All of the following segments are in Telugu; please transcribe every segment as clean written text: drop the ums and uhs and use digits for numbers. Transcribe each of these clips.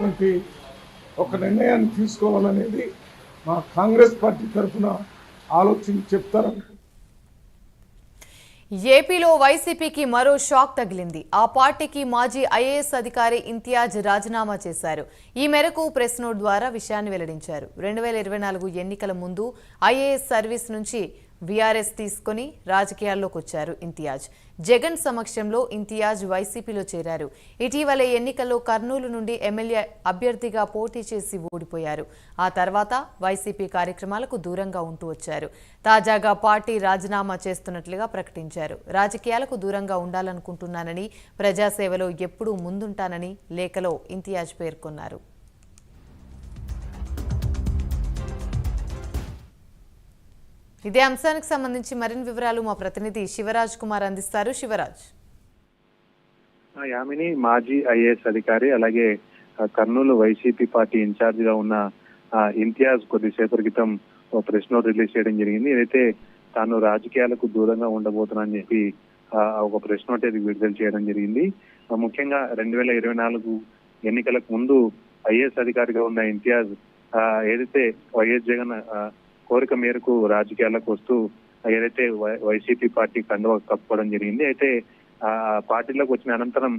వంటి ఒక నిర్ణయాన్ని తీసుకోవాలనేది మా కాంగ్రెస్ పార్టీ తరఫున ఆలోచన చెప్తారని. ఏపీలో వైసీపీకి మరో షాక్ తగిలింది. ఆ పార్టీకి మాజీ ఐఏఎస్ అధికారి ఇంతియాజ్ రాజీనామా చేశారు. ఈ మేరకు ప్రెస్ నోట్ ద్వారా విషయాన్ని వెల్లడించారు. 2024 ఎన్నికల ముందు ఐఏఎస్ సర్వీస్ నుంచి వీఆర్ఎస్ తీసుకుని రాజకీయాల్లోకి వచ్చారు ఇంతియాజ్. జగన్ సమక్షంలో ఇంతియాజ్ వైసీపీలో చేరారు. ఇటీవలే ఎన్నికల్లో కర్నూలు నుండి ఎమ్మెల్యే అభ్యర్థిగా పోటీ చేసి ఓడిపోయారు. ఆ తర్వాత వైసీపీ కార్యక్రమాలకు దూరంగా ఉంటూ వచ్చారు. తాజాగా పార్టీ రాజీనామా చేస్తున్నట్లుగా ప్రకటించారు. రాజకీయాలకు దూరంగా ఉండాలనుకుంటున్నానని, ప్రజాసేవలో ఎప్పుడూ ముందుంటానని లేఖలో ఇంతియాజ్ పేర్కొన్నారు. ఇదే అంశానికి సంబంధించి మరిన్ని వివరాలు మా ప్రతినిధి శివరాజ్ కుమార్ అందిస్తారు. శివరాజ్. యామిని మాజీ ఐఏఎస్ అధికారి, అలాగే కర్నూలు వైసీపీ పార్టీ ఇన్ఛార్జ్ గా ఉన్న ఇంతియాజ్ కొద్దిసేపటి క్రితం ప్రెస్ నోట్ రిలీజ్ చేయడం జరిగింది. ఏదైతే తాను రాజకీయాలకు దూరంగా ఉండబోతున్నానని చెప్పి ఒక ప్రెస్ నోట్ విడుదల చేయడం జరిగింది. ముఖ్యంగా 2024 ఎన్నికలకు ముందు ఐఏఎస్ అధికారిగా ఉన్న ఇంతియాజ్ ఏదైతే వైఎస్ జగన్ కోరిక మేరకు రాజకీయాలకు వస్తూ ఏదైతే వైసీపీ పార్టీ కండువా కప్పుకోవడం జరిగింది. అయితే పార్టీలోకి వచ్చిన అనంతరం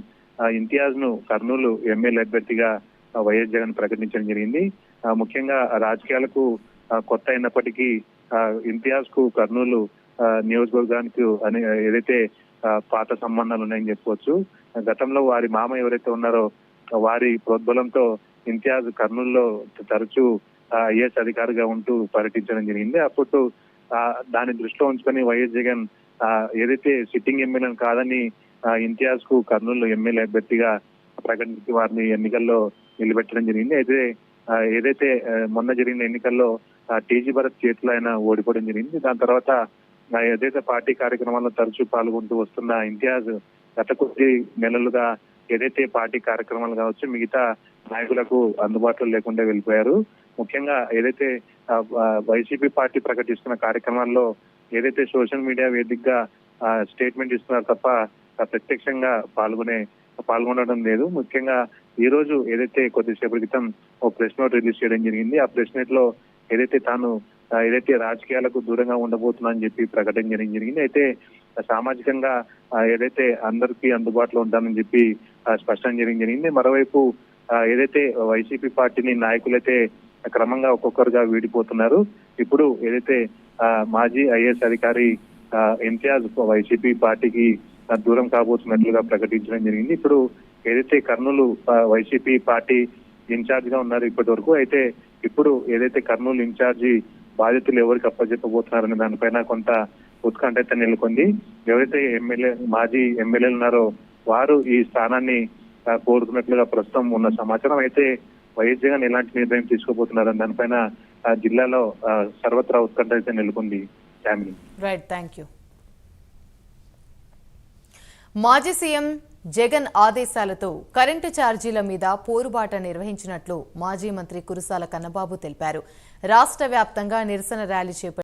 ఇంతియాజ్ ను కర్నూలు ఎమ్మెల్యే అభ్యర్థిగా వైఎస్ జగన్ ప్రకటించడం జరిగింది. ముఖ్యంగా రాజకీయాలకు కొత్త అయినప్పటికీ ఇంతియాజ్ కు కర్నూలు నియోజకవర్గానికి ఏదైతే పాత సంబంధాలు ఉన్నాయని చెప్పుకోవచ్చు. గతంలో వారి మామ ఎవరైతే ఉన్నారో వారి ప్రోద్బలంతో ఇంతియాజ్ కర్నూలులో తరచూ ఐఏఎస్ అధికారిగా ఉంటూ పర్యటించడం జరిగింది. అప్పుడు దాన్ని దృష్టిలో ఉంచుకొని వైఎస్ జగన్ ఏదైతే సిట్టింగ్ ఎమ్మెల్యేను కాదని ఇంతియాజ్ కు కర్నూలు ఎమ్మెల్యే అభ్యర్థిగా ప్రకటించి వారిని ఎన్నికల్లో నిలబెట్టడం జరిగింది. అయితే ఏదైతే మొన్న జరిగిన ఎన్నికల్లో టీజీ భరత్ చేతిలో ఆయన ఓడిపోవడం జరిగింది. దాని తర్వాత ఏదైతే పార్టీ కార్యక్రమాల్లో తరచూ పాల్గొంటూ వస్తున్న ఇంతియాజ్ గత కొద్ది నెలలుగా ఏదైతే పార్టీ కార్యక్రమాలు కావచ్చు మిగతా నాయకులకు అందుబాటులో లేకుండా వెళ్ళిపోయారు. ముఖ్యంగా ఏదైతే వైసీపీ పార్టీ ప్రకటిస్తున్న కార్యక్రమాల్లో ఏదైతే సోషల్ మీడియా వేదికగా స్టేట్మెంట్ ఇస్తున్నారు తప్ప ప్రత్యక్షంగా పాల్గొనడం లేదు. ముఖ్యంగా ఈ రోజు ఏదైతే కొద్దిసేపటి క్రితం ఒక ప్రెస్ నోట్ రిలీజ్ చేయడం జరిగింది. ఆ ప్రెస్ నోట్ లో ఏదైతే తాను రాజకీయాలకు దూరంగా ఉండబోతున్నా అని చెప్పి ప్రకటించడం జరిగింది. అయితే సామాజికంగా ఏదైతే అందరికీ అందుబాటులో ఉంటానని చెప్పి స్పష్టం చేయడం జరిగింది. మరోవైపు ఏదైతే వైసీపీ పార్టీని నాయకులైతే క్రమంగా ఒక్కొక్కరుగా వీడిపోతున్నారు. ఇప్పుడు ఏదైతే మాజీ ఐఏఎస్ అధికారి ఇంతియాజ్ వైసీపీ పార్టీకి దూరం కాబోతున్నట్లుగా ప్రకటించడం జరిగింది. ఇప్పుడు ఏదైతే కర్నూలు వైసీపీ పార్టీ ఇన్ఛార్జ్ గా ఉన్నారు ఇప్పటి వరకు, అయితే ఇప్పుడు ఏదైతే కర్నూలు ఇన్ఛార్జి బాధ్యతలు ఎవరికి అప్పచెప్పబోతున్నారనే దానిపైన కొంత ఉత్కంఠ అయితే నెలకొంది. ఎవరైతే మాజీ ఎమ్మెల్యేలు ఉన్నారో వారు ఈ స్థానాన్ని కోరుతున్నట్లుగా ప్రస్తుతం ఉన్న సమాచారం. అయితే వైఎస్ జగన్ ఎలాంటి నిర్ణయం తీసుకోబోతున్నారని దానిపైన జిల్లాలో సర్వత్రా ఉత్కంఠ అయితే నెలకొంది. Right, thank you. మాజీ సీఎం జగన్ ఆదేశాలతో కరెంటు ఛార్జీల మీద పోరుబాట నిర్వహించినట్లు మాజీ మంత్రి కురుసాల కన్నబాబు తెలిపారు. రాష్ట్ర వ్యాప్తంగా నిరసన ర్యాలీ చేపట్టారు.